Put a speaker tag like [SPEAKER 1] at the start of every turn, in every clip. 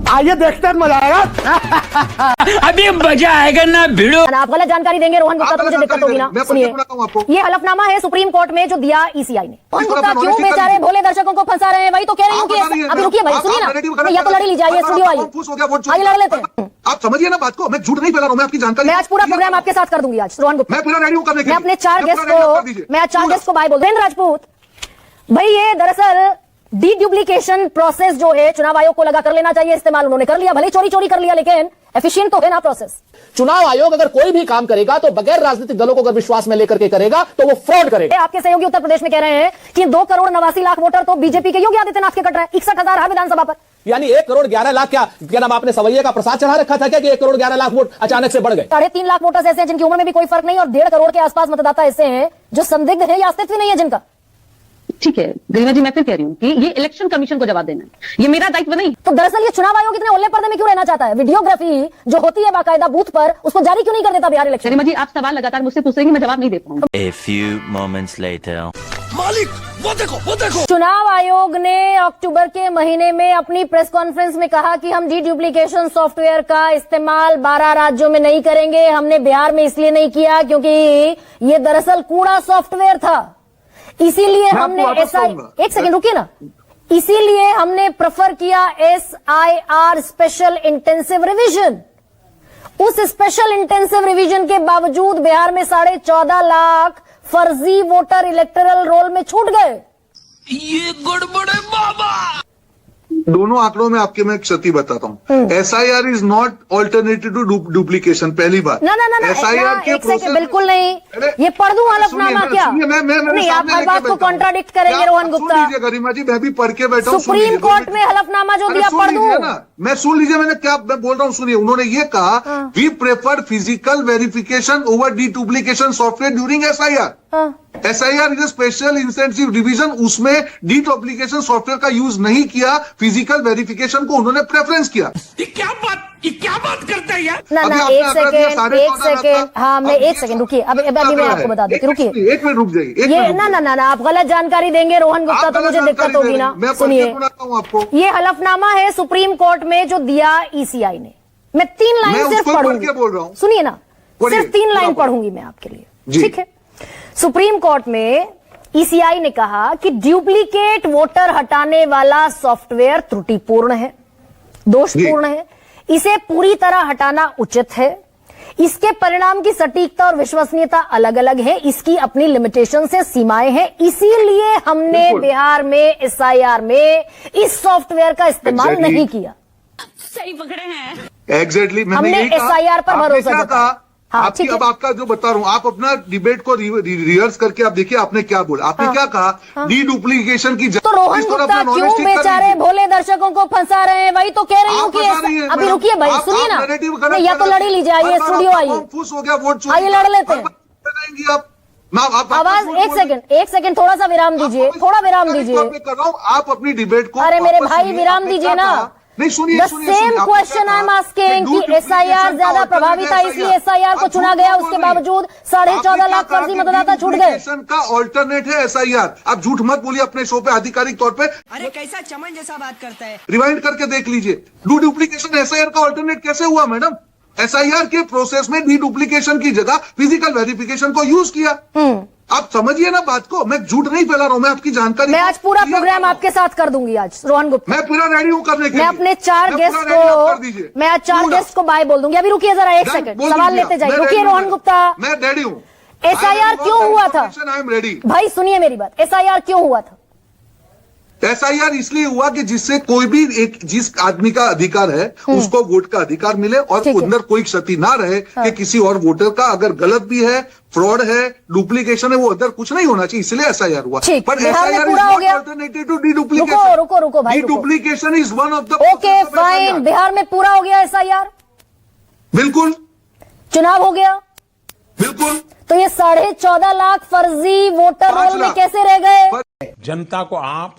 [SPEAKER 1] आइए देखते हैं, मजा आएगा।
[SPEAKER 2] अभी मजा आएगा ना भिड़ो।
[SPEAKER 3] आप गलत जानकारी देंगे रोहन गुप्ता तो मुझे दिक्कत होगी ना। सुनिए, ये हलफनामा है सुप्रीम कोर्ट में जो दिया ईसीआई ने। रोहन गुप्ता क्यों बेचारे भोले दर्शकों को फंसा रहे हैं, वही तो कह रही हूँ कि अभी रुकिए भाई, सुनिए ना, या तो लड़ी लीजिए, आइए स्टूडियो आइए लड़ लेते हैं।
[SPEAKER 4] आप समझिए ना बात को, मैं झूठ नहीं फैला रहा हूँ, मैं आपकी जानकारी।
[SPEAKER 3] मैं आज पूरा प्रोग्राम आपके साथ कर दूंगी आज रोहन गुप्ता।
[SPEAKER 4] मैं पूरा रेडी हूँ करने के लिए।
[SPEAKER 3] मैं अपने चार गेस्ट को बाय बोल दें। राजपूत भाई, ये दरअसल डीड्यूप्लिकेशन प्रोसेस जो है चुनाव आयोग को लगा कर लेना चाहिए इस्तेमाल, उन्होंने कर लिया, भले चोरी चोरी कर लिया, लेकिन एफिशिएंट तो है ना प्रोसेस।
[SPEAKER 1] चुनाव आयोग अगर कोई भी काम करेगा तो बगैर राजनीतिक दलों को अगर विश्वास में लेकर के करेगा तो वो फ्रॉड करेगा।
[SPEAKER 3] आपके सहयोगी उत्तर प्रदेश में कह रहे हैं कि 2,89,00,000 वोटर तो बीजेपी के योगी आदित्यनाथ के कट रहे हैं, 61,000 हर विधानसभा पर।
[SPEAKER 1] यानी 1,11,00,000 क्या नाम आपने सवैये का प्रसाद चढ़ा रखा था क्या कि 1,11,00,000 वोट अचानक से बढ़ गए?
[SPEAKER 3] 3.5 लाख वोटर्स ऐसे हैं जिनकी उम्र में भी कोई फर्क नहीं, और 1.5 करोड़ के आसपास मतदाता ऐसे हैं जो संदिग्ध है या अस्तित्व नहीं है जिनका।
[SPEAKER 5] ठीक है गरिमा जी, मैं फिर कह रही हूँ कि ये इलेक्शन कमीशन को जवाब देना है, ये मेरा दायित्व नहीं।
[SPEAKER 3] तो दरअसल ये चुनाव आयोग इतने ओले पर्दे में क्यों रहना चाहता है? वीडियोग्राफी जो होती है बाकायदा बूथ पर, उसको जारी क्यों नहीं कर देता बिहार इलेक्शन?
[SPEAKER 5] गरिमा जी, आप सवाल लगातार मुझसे पूछ रहे हैं, मैं जवाब नहीं दे पाऊंगा।
[SPEAKER 2] A few moments later.
[SPEAKER 4] मालिक वो देखो।
[SPEAKER 3] चुनाव आयोग ने अक्टूबर के महीने में अपनी प्रेस कॉन्फ्रेंस में कहा कि हम डीड्यूप्लिकेशन सॉफ्टवेयर का इस्तेमाल 12 राज्यों में नहीं करेंगे। हमने बिहार में इसलिए नहीं किया क्योंकि ये दरअसल कूड़ा सॉफ्टवेयर था, इसीलिए हमने एक सेकंड रुकिए ना, इसीलिए हमने प्रेफर किया SIR स्पेशल इंटेंसिव रिवीजन। उस स्पेशल इंटेंसिव रिवीजन के बावजूद बिहार में 14.5 लाख फर्जी वोटर इलेक्टोरल रोल में छूट गए।
[SPEAKER 2] ये गड़बड़ है बाबा।
[SPEAKER 4] दोनों आंकड़ों में आपके मैं एक क्षति बताता हूँ। SIR is not alternative to duplication. पहली बात
[SPEAKER 3] ना
[SPEAKER 4] SIR के
[SPEAKER 3] प्रोसेस बिल्कुल नहीं। ये पढ़ दूं हलफनामा क्या? नहीं, आप हर बात को कॉन्ट्राडिक्ट करेंगे रोहन गुप्ता।
[SPEAKER 4] गरिमा जी, मैं भी पढ़ के बैठा हूँ।
[SPEAKER 3] सुप्रीम कोर्ट में हलफनामा जो दिया पढ़ दूं
[SPEAKER 4] ना, मैं सुन लीजिए, मैंने क्या मैं बोल रहा हूँ सुनिए। उन्होंने ये कहा we prefer physical verification over deduplication software during SIR। SIR is special incentive division, उसमें डीडुप्लीकेशन सॉफ्टवेयर का यूज नहीं किया, फिजिकल वेरिफिकेशन को उन्होंने प्रेफरेंस किया।
[SPEAKER 2] ये क्या बात करता है यार?
[SPEAKER 3] ना एक सेकेंड, हाँ मैं एक सेकेंड रुकिए, अभी मैं आपको बता देती, रुकिए
[SPEAKER 4] 1 मिनट रुक जाइए।
[SPEAKER 3] ये ना आप गलत जानकारी देंगे रोहन गुप्ता तो मुझे दिक्कत होगी ना। सुनिए,
[SPEAKER 4] आपको
[SPEAKER 3] ये हलफनामा है सुप्रीम कोर्ट में जो दिया ईसीआई ने। मैं 3 लाइन सिर्फ पढ़ूंगी,
[SPEAKER 4] बोल रहा हूँ,
[SPEAKER 3] सुनिए ना, सिर्फ 3 लाइन पढ़ूंगी मैं आपके लिए, ठीक है? सुप्रीम कोर्ट में ईसीआई ने कहा कि डुप्लीकेट वोटर हटाने वाला सॉफ्टवेयर त्रुटिपूर्ण है, दोषपूर्ण है, इसे पूरी तरह हटाना उचित है, इसके परिणाम की सटीकता और विश्वसनीयता अलग अलग है, इसकी अपनी लिमिटेशन से सीमाएं हैं, इसीलिए हमने बिहार में SIR में इस सॉफ्टवेयर का इस्तेमाल नहीं किया।
[SPEAKER 5] सही पकड़े हैं।
[SPEAKER 4] एग्जैक्टली
[SPEAKER 3] हमने SIR पर भरोसा जताया। हाँ,
[SPEAKER 4] आपकी अब आपका जो बता रहा हूँ, आप अपना डिबेट को रिहर्स करके आप देखिए आपने क्या बोला। आपने क्या कहा? डीडुप्लीकेशन की
[SPEAKER 3] तो रोहन गुप्ता क्यों बेचारे भोले दर्शकों को फंसा रहे हैं, वही तो कह रही हूँ कि अभी रुकिए भाई, सुनिए ना, या तो लड़ी लीजिए, आइए स्टूडियो आइए,
[SPEAKER 4] फूस हो गया वोट,
[SPEAKER 3] आइए लड़ लेते हैं। आवाज एक सेकंड थोड़ा सा विराम दीजिए, थोड़ा विराम दीजिए।
[SPEAKER 4] आप अपनी डिबेट को,
[SPEAKER 3] अरे मेरे भाई विराम दीजिए ना।
[SPEAKER 4] नहीं सुनिए,
[SPEAKER 3] the same question I am asking कि SIR ज्यादा प्रभावी था इसलिए SIR को चुना गया, उसके बावजूद 14.5 लाख फर्जी मतदाता छूट गए।
[SPEAKER 4] का ऑल्टरनेट है SIR। आप झूठ मत बोलिए अपने शो पे आधिकारिक तौर पे।
[SPEAKER 6] अरे कैसा चमन जैसा बात करता है।
[SPEAKER 4] रिवाइंड करके देख लीजिए, डुप्लीकेशन SIR का ऑल्टरनेट कैसे हुआ मैडम? SIR के प्रोसेस में डुप्लीकेशन की जगह फिजिकल वेरिफिकेशन को यूज किया। आप समझिए ना बात को, मैं झूठ नहीं फैला रहा हूँ, मैं आपकी जानकारी।
[SPEAKER 3] मैं आज पूरा प्रोग्राम आपके साथ कर दूंगी आज रोहन गुप्ता।
[SPEAKER 4] मैं पूरा रेडी हूँ करने के लिए।
[SPEAKER 3] मैं अपने 4 गेस्ट को बाय बोल दूंगी। अभी रुकिए जरा एक सेकंड, सवाल लेते जाइए, रुकिए रोहन गुप्ता।
[SPEAKER 4] मैं रेडी हूँ।
[SPEAKER 3] SIR क्यों हुआ था?
[SPEAKER 4] I am ready.
[SPEAKER 3] भाई सुनिए मेरी बात, SIR क्यों हुआ था?
[SPEAKER 4] SIR इसलिए हुआ कि जिससे कोई भी जिस आदमी का अधिकार है उसको वोट का अधिकार मिले और अंदर कोई क्षति ना रहे कि किसी और वोटर का अगर गलत भी है, फ्रॉड है, डुप्लीकेशन है, वो अंदर कुछ नहीं होना चाहिए, इसलिए SIR हुआ।
[SPEAKER 3] पर SIR पूरा हो गया।
[SPEAKER 4] Alternative to duplication.
[SPEAKER 3] रुको भाई,
[SPEAKER 4] duplication is one of the.
[SPEAKER 3] Okay fine, Bihar में पूरा हो गया SIR,
[SPEAKER 4] बिल्कुल।
[SPEAKER 3] चुनाव हो गया,
[SPEAKER 4] बिल्कुल।
[SPEAKER 3] तो ये 14.5 लाख फर्जी वोटर रोल में कैसे रह गए?
[SPEAKER 7] जनता को आप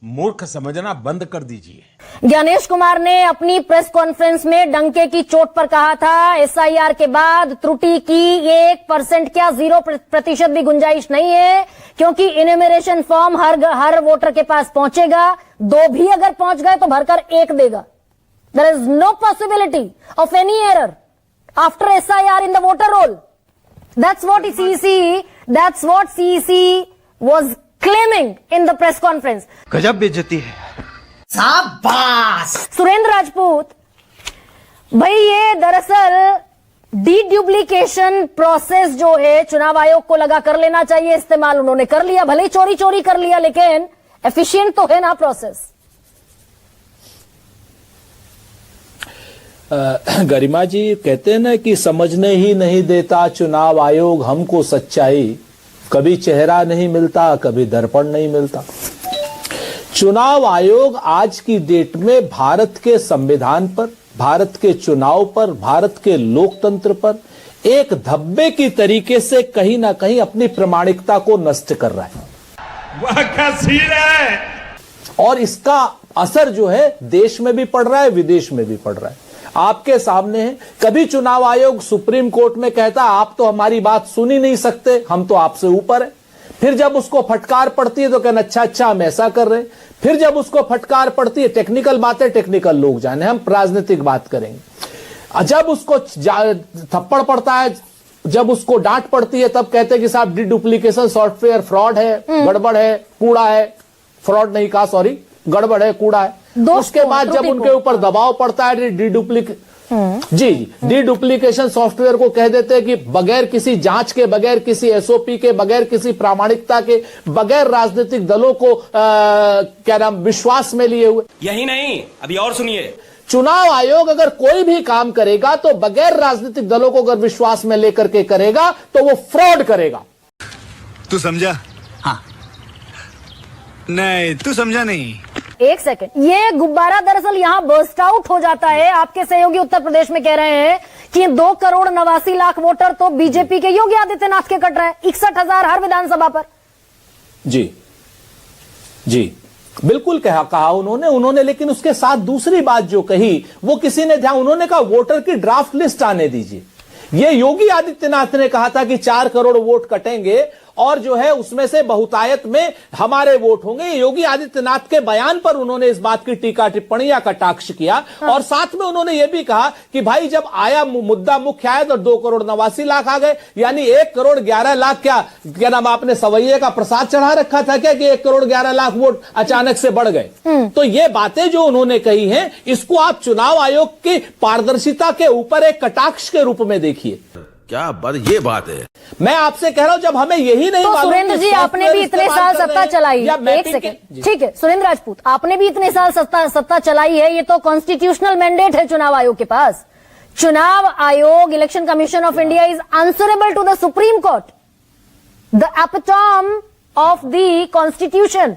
[SPEAKER 7] मूर्ख समझना बंद कर दीजिए।
[SPEAKER 3] ज्ञानेश कुमार ने अपनी प्रेस कॉन्फ्रेंस में डंके की चोट पर कहा था SIR के बाद त्रुटि की 1% क्या 0% भी गुंजाइश नहीं है, क्योंकि इन्यूमरेशन फॉर्म हर वोटर के पास पहुंचेगा, 2 भी अगर पहुंच गए तो भरकर 1 देगा। There is no possibility of any error after SIR in the voter roll. That's what CEC was claiming in the press conference.
[SPEAKER 8] गजब बेइज्जती है।
[SPEAKER 3] सुरेंद्र राजपूत, भाई ये दरअसल डीड्यूप्लीकेशन प्रोसेस जो है चुनाव आयोग को लगा कर लेना चाहिए इस्तेमाल, उन्होंने कर लिया, भले ही चोरी चोरी कर लिया, लेकिन एफिशिएंट तो है ना प्रोसेस।
[SPEAKER 1] गरिमा जी कहते हैं ना कि समझने ही नहीं देता चुनाव आयोग हमको सच्चाई, कभी चेहरा नहीं मिलता, कभी दर्पण नहीं मिलता। चुनाव आयोग आज की डेट में भारत के संविधान पर, भारत के चुनाव पर, भारत के लोकतंत्र पर एक धब्बे की तरीके से कहीं ना कहीं अपनी प्रामाणिकता को नष्ट कर रहा है।
[SPEAKER 7] वाह क्या सीन है।
[SPEAKER 1] और इसका असर जो है देश में भी पड़ रहा है, विदेश में भी पड़ रहा है। आपके सामने है, कभी चुनाव आयोग सुप्रीम कोर्ट में कहता आप तो हमारी बात सुन ही नहीं सकते, हम तो आपसे ऊपर है। फिर जब उसको फटकार पड़ती है तो कहना अच्छा हम ऐसा कर रहे हैं। फिर जब उसको फटकार पड़ती है, टेक्निकल बातें टेक्निकल लोग जाने, हम राजनीतिक बात करेंगे। जब उसको थप्पड़ पड़ता है, जब उसको डांट पड़ती है, तब कहते हैं कि साहब डुप्लीकेशन सॉफ्टवेयर फ्रॉड है, गड़बड़ है, कूड़ा है। फ्रॉड नहीं कहा, सॉरी, गड़बड़ है, कूड़ा है। उसके बाद जब उनके ऊपर दबाव पड़ता है डीडुप्लीकेशन सॉफ्टवेयर को कह देते हैं कि बगैर किसी जांच के, बगैर किसी एसओपी के, बगैर किसी प्रामाणिकता के, बगैर राजनीतिक दलों को क्या नाम विश्वास में लिए हुए।
[SPEAKER 9] यही नहीं, अभी और सुनिए।
[SPEAKER 1] चुनाव आयोग अगर कोई भी काम करेगा तो बगैर राजनीतिक दलों को अगर विश्वास में लेकर के करेगा तो वो फ्रॉड करेगा।
[SPEAKER 8] तू समझा? हाँ। नहीं, तू समझा नहीं।
[SPEAKER 3] एक सेकंड, ये गुब्बारा दरअसल यहां बर्स्ट आउट हो जाता है। आपके सहयोगी उत्तर प्रदेश में कह रहे हैं कि 2,89,00,000 वोटर तो बीजेपी के योगी आदित्यनाथ के कट रहे हैं, 61,000 हर विधानसभा पर।
[SPEAKER 1] जी बिल्कुल कहा उन्होंने, लेकिन उसके साथ दूसरी बात जो कही वो किसी ने ध्यान, उन्होंने कहा वोटर की ड्राफ्ट लिस्ट आने दीजिए। ये योगी आदित्यनाथ ने कहा था कि 4 करोड़ वोट कटेंगे और जो है उसमें से बहुतायत में हमारे वोट होंगे। योगी आदित्यनाथ के बयान पर उन्होंने इस बात की टीका टिप्पणी या कटाक्ष किया। और साथ में उन्होंने यह भी कहा कि भाई जब आया मुद्दा मुख्य आया तो 2,89,00,000 आ गए, यानी 1,11,00,000 क्या नाम आपने सवैये का प्रसाद चढ़ा रखा था क्या कि 1,11,00,000 वोट अचानक से बढ़ गए। तो ये बातें जो उन्होंने कही हैं, इसको आप चुनाव आयोग की पारदर्शिता के ऊपर एक कटाक्ष के रूप में देखिए।
[SPEAKER 8] क्या बात, ये बात है।
[SPEAKER 1] मैं आपसे कह रहा हूं जब हमें यही नहीं
[SPEAKER 3] तो सुरेंद्र जी, आपने भी इतने साल सत्ता चलाई, एक सेकंड, ठीक है सुरेंद्र राजपूत, आपने भी इतने साल सत्ता चलाई है, ये तो कॉन्स्टिट्यूशनल मैंडेट है चुनाव आयोग के पास। चुनाव आयोग, election commission of India is answerable to the supreme court, the epitome of the constitution.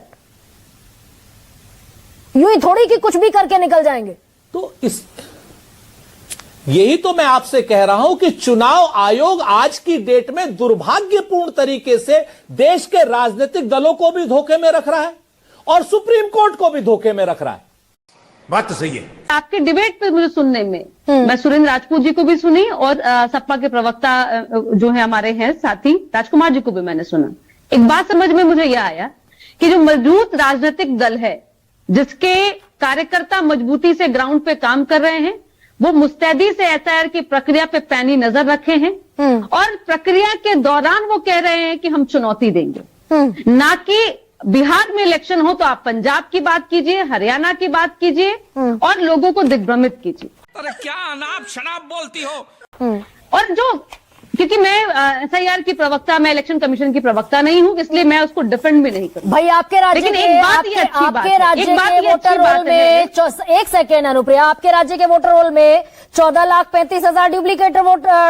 [SPEAKER 3] यूं ही थोड़ी कि कुछ भी करके निकल जाएंगे।
[SPEAKER 1] तो यही तो मैं आपसे कह रहा हूं कि चुनाव आयोग आज की डेट में दुर्भाग्यपूर्ण तरीके से देश के राजनीतिक दलों को भी धोखे में रख रहा है और सुप्रीम कोर्ट को भी धोखे में रख रहा है।
[SPEAKER 7] बात तो सही है।
[SPEAKER 5] आपके डिबेट पे मुझे सुनने में, मैं सुरेंद्र राजपूत जी को भी सुनी और सपा के प्रवक्ता जो है हमारे हैं साथी राजकुमार जी को भी मैंने सुना। एक बात समझ में मुझे यह आया कि जो मजबूत राजनीतिक दल है, जिसके कार्यकर्ता मजबूती से ग्राउंड पे काम कर रहे हैं, वो मुस्तैदी से एसआईआर की प्रक्रिया पे पैनी नजर रखे हैं और प्रक्रिया के दौरान वो कह रहे हैं कि हम चुनौती देंगे। ना कि बिहार में इलेक्शन हो तो आप पंजाब की बात कीजिए, हरियाणा की बात कीजिए और लोगों को दिग्भ्रमित कीजिए।
[SPEAKER 2] अरे क्या अनाप शनाप बोलती हो।
[SPEAKER 5] और जो, क्योंकि मैं एसआईआर की प्रवक्ता, मैं इलेक्शन कमीशन की प्रवक्ता नहीं हूं, इसलिए मैं उसको डिफेंड भी नहीं करूं।
[SPEAKER 3] भाई आपके राज्य
[SPEAKER 5] लेकिन
[SPEAKER 3] के,
[SPEAKER 5] एक बात ये अच्छी बात
[SPEAKER 3] आपके राज्य के वोटर रोल में, एक सेकेंड अनुप्रिया, आपके राज्य के वोटर रोल में 14,35,000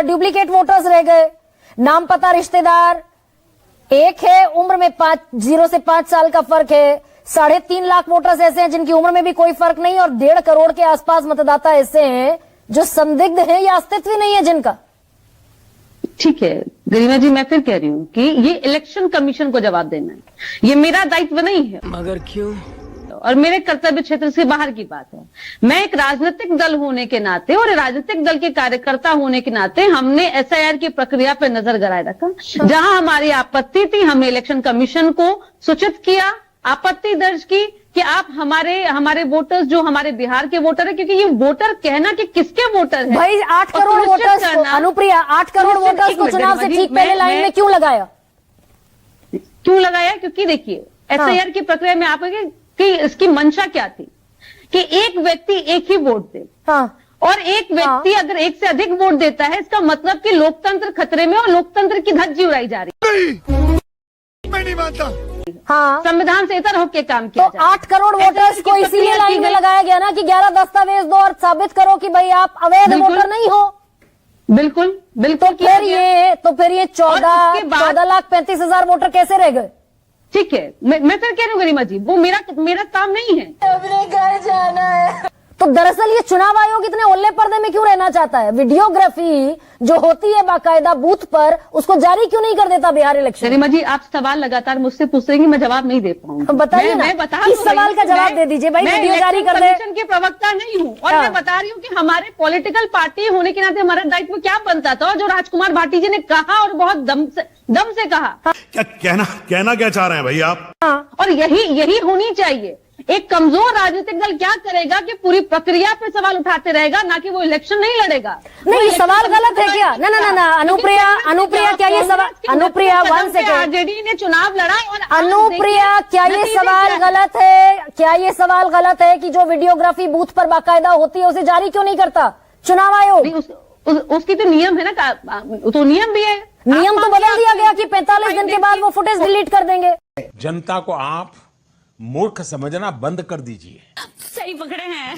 [SPEAKER 3] डुप्लीकेट वोटर्स रह गए। नाम पता रिश्तेदार एक है, उम्र में 0 से 5 साल का फर्क है। 3.5 लाख वोटर्स ऐसे हैं जिनकी उम्र में भी कोई फर्क नहीं, और 1.5 करोड़ के आसपास मतदाता ऐसे हैं जो संदिग्ध हैं या अस्तित्व ही नहीं है जिनका।
[SPEAKER 5] ठीक है गरिमा जी, मैं फिर कह रही हूं कि ये इलेक्शन कमीशन को जवाब देना है, ये मेरा दायित्व नहीं है।
[SPEAKER 6] मगर क्यों?
[SPEAKER 5] और मेरे कर्तव्य क्षेत्र से बाहर की बात है। मैं एक राजनीतिक दल होने के नाते और राजनीतिक दल के कार्यकर्ता होने के नाते हमने एसआईआर की प्रक्रिया पर नजर गड़ाए रखा। जहां हमारी आपत्ति थी, हमने इलेक्शन कमीशन को सूचित किया, आपत्ति दर्ज की कि आप हमारे वोटर्स जो हमारे बिहार के वोटर है, क्योंकि ये वोटर कहना कि किसके वोटर है
[SPEAKER 3] भाई 8
[SPEAKER 5] और
[SPEAKER 3] करोड़
[SPEAKER 5] सुनिश्चित
[SPEAKER 3] वोटर्स को,
[SPEAKER 5] करना-
[SPEAKER 3] अनुप्रिया 8 करोड़
[SPEAKER 5] सुनिश्चित-
[SPEAKER 3] वोटर्स
[SPEAKER 5] एक
[SPEAKER 3] को
[SPEAKER 5] मिनट,
[SPEAKER 3] चुनाव से
[SPEAKER 5] गरिमा
[SPEAKER 3] ठीक
[SPEAKER 5] जी,
[SPEAKER 3] पहले
[SPEAKER 5] मैं-
[SPEAKER 3] लाइन में क्यों लगाया?
[SPEAKER 5] क्यों लगाया? क्योंकि देखिए एसआईआर की प्रक्रिया में आप कि इसकी मंशा क्या थी कि एक व्यक्ति एक ही वोट दे,
[SPEAKER 3] हाँ
[SPEAKER 5] और एक व्यक्ति अगर एक से अधिक वोट देता है, इसका मतलब कि लोकतंत्र खतरे में और लोकतंत्र की धज्जी उड़ाई जा रही
[SPEAKER 8] मैं नहीं मानता।
[SPEAKER 3] हाँ,
[SPEAKER 5] है। संविधान से इतर होकर काम
[SPEAKER 3] तो
[SPEAKER 5] किया जा रहा है।
[SPEAKER 3] 8 करोड़ वोटर्स को इसीलिए
[SPEAKER 5] प्रक्रिया
[SPEAKER 3] लाइन
[SPEAKER 5] की
[SPEAKER 3] में
[SPEAKER 5] गई।
[SPEAKER 3] लगाया गया ना कि 11 दस्तावेज दो और साबित करो कि भाई आप अवैध
[SPEAKER 5] बिल्कुल।
[SPEAKER 3] वोटर नहीं हो।
[SPEAKER 5] बिल्कुल बिल्कुल किया गया।
[SPEAKER 3] तो फिर ये 14,35,000 वोटर कैसे रह गए?
[SPEAKER 5] ठीक है, मैं फिर कह रही हूँ गरिमा जी, वो मेरा काम नहीं है।
[SPEAKER 3] अपने घर जाना है। तो दरअसल ये चुनाव आयोग इतने ओल्ले पर्दे में क्यों रहना चाहता है? वीडियोग्राफी जो होती है बाकायदा बूथ पर, उसको जारी क्यों नहीं कर देता बिहार इलेक्शन?
[SPEAKER 5] गरिमा जी, आप सवाल लगातार मुझसे पूछ रही हैं, मैं जवाब नहीं दे पाऊंगी।
[SPEAKER 3] बताइए ना,
[SPEAKER 5] मैं बता
[SPEAKER 3] इस सवाल का जवाब दे दीजिए भाई,
[SPEAKER 5] मैं
[SPEAKER 3] वीडियो जारी कर दे।
[SPEAKER 5] इलेक्शन के प्रवक्ता नहीं हूँ, और
[SPEAKER 3] हाँ।
[SPEAKER 5] मैं बता रही हूँ कि हमारे पॉलिटिकल पार्टी होने के नाते हमारा दायित्व क्या बनता था, और जो राजकुमार भाटी जी ने कहा और बहुत दम से कहा,
[SPEAKER 8] क्या कहना क्या चाह रहे हैं भाई आप?
[SPEAKER 5] और यही होनी चाहिए। एक कमजोर राजनीतिक दल क्या करेगा कि पूरी प्रक्रिया पे सवाल उठाते रहेगा, ना कि वो इलेक्शन नहीं लड़ेगा।
[SPEAKER 3] नहीं, ये सवाल गलत है क्या? ना अनुप्रिया क्या ये सवाल, अनुप्रिया 1 सेकेंड,
[SPEAKER 5] आरजेडी ने चुनाव लड़ा, और आप
[SPEAKER 3] अनुप्रिया
[SPEAKER 5] देखिए,
[SPEAKER 3] क्या ये
[SPEAKER 5] नतीजे
[SPEAKER 3] सवाल
[SPEAKER 5] क्या है?
[SPEAKER 3] गलत है? क्या ये सवाल गलत है कि जो वीडियोग्राफी बूथ पर बाकायदा होती है उसे जारी क्यों नहीं करता चुनाव आयोग?
[SPEAKER 5] नहीं, उसकी तो नियम है ना, तो नियम भी है।
[SPEAKER 3] नियम तो बदल दिया गया कि 45 दिन के बाद वो फुटेज डिलीट कर देंगे।
[SPEAKER 7] जनता को आप मूर्ख समझना बंद कर दीजिए।
[SPEAKER 6] सही पकड़े हैं।